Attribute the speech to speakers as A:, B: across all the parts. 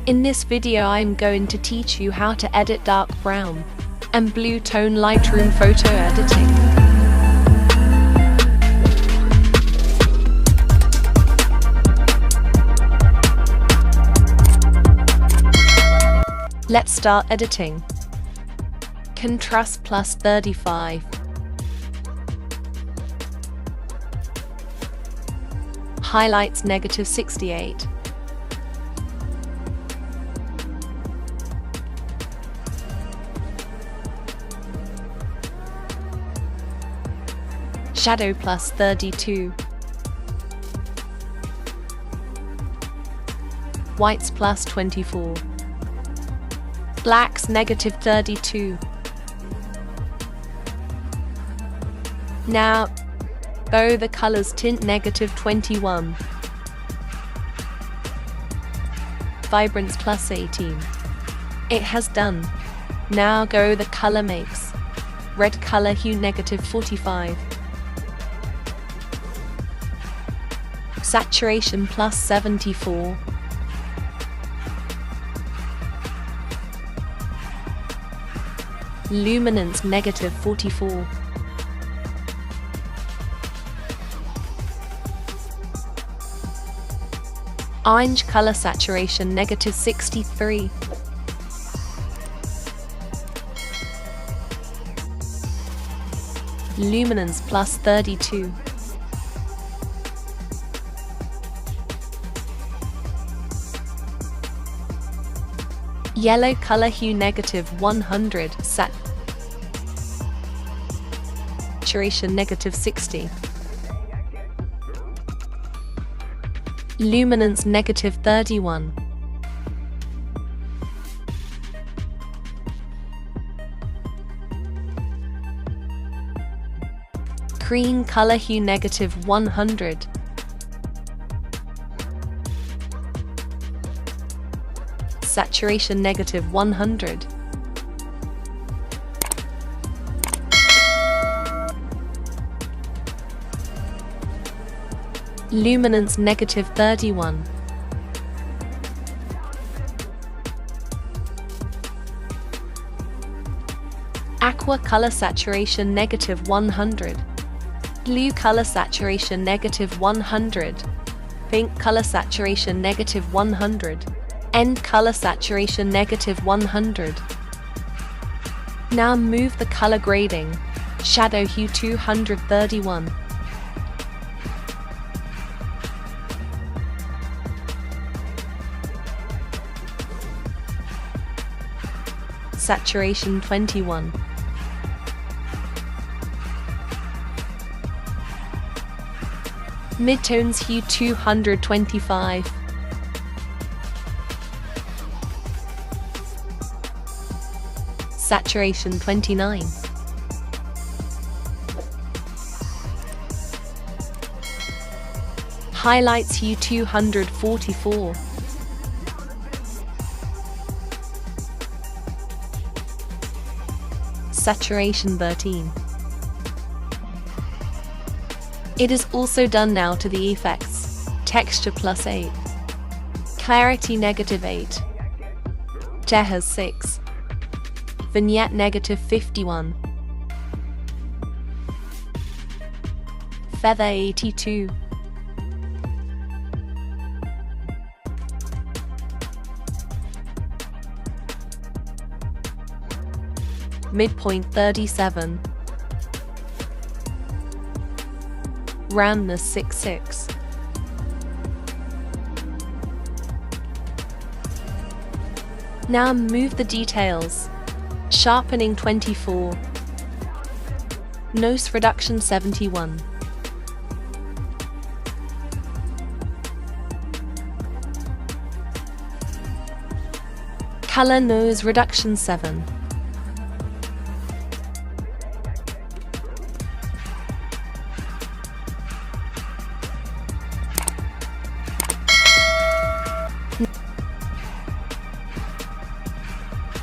A: In this video I'm going to teach you how to edit dark brown and blue tone Lightroom photo editing. Let's start editing. Contrast +35. Highlights -68. Shadow +32. Whites +24. Blacks -32. Now, go the colors tint -21. Vibrance +18. It has done. Now go the color makes. Red color hue -45. Saturation +74. Luminance -44. Orange color saturation -63. Luminance +32. Yellow color hue -100. Saturation -60. Luminance -31. Green color hue -100. Saturation -100. Luminance -31. Aqua color saturation -100. Blue color saturation -100. Pink color saturation -100. End color saturation -100. Now move the color grading. Shadow hue 231. Saturation 21. Midtones hue 225. Saturation 29. Highlights hue 244. Saturation 13. It is also done now to the effects. Texture +8. Clarity -8. Tejas 6. Vignette -51. Feather 82. Midpoint 37. Roundness 66. Now move the details. Sharpening 24. Nose reduction 71. Color nose reduction 7.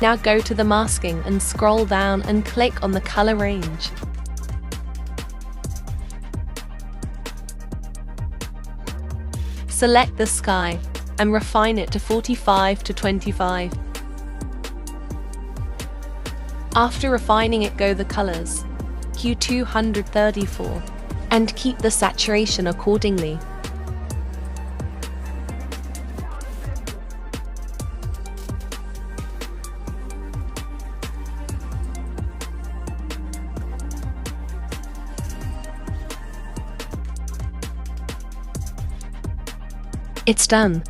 A: Now go to the masking and scroll down and click on the color range. Select the sky and refine it to 45 to 25. After refining it, go the colors, hue 234, and keep the saturation accordingly. It's done.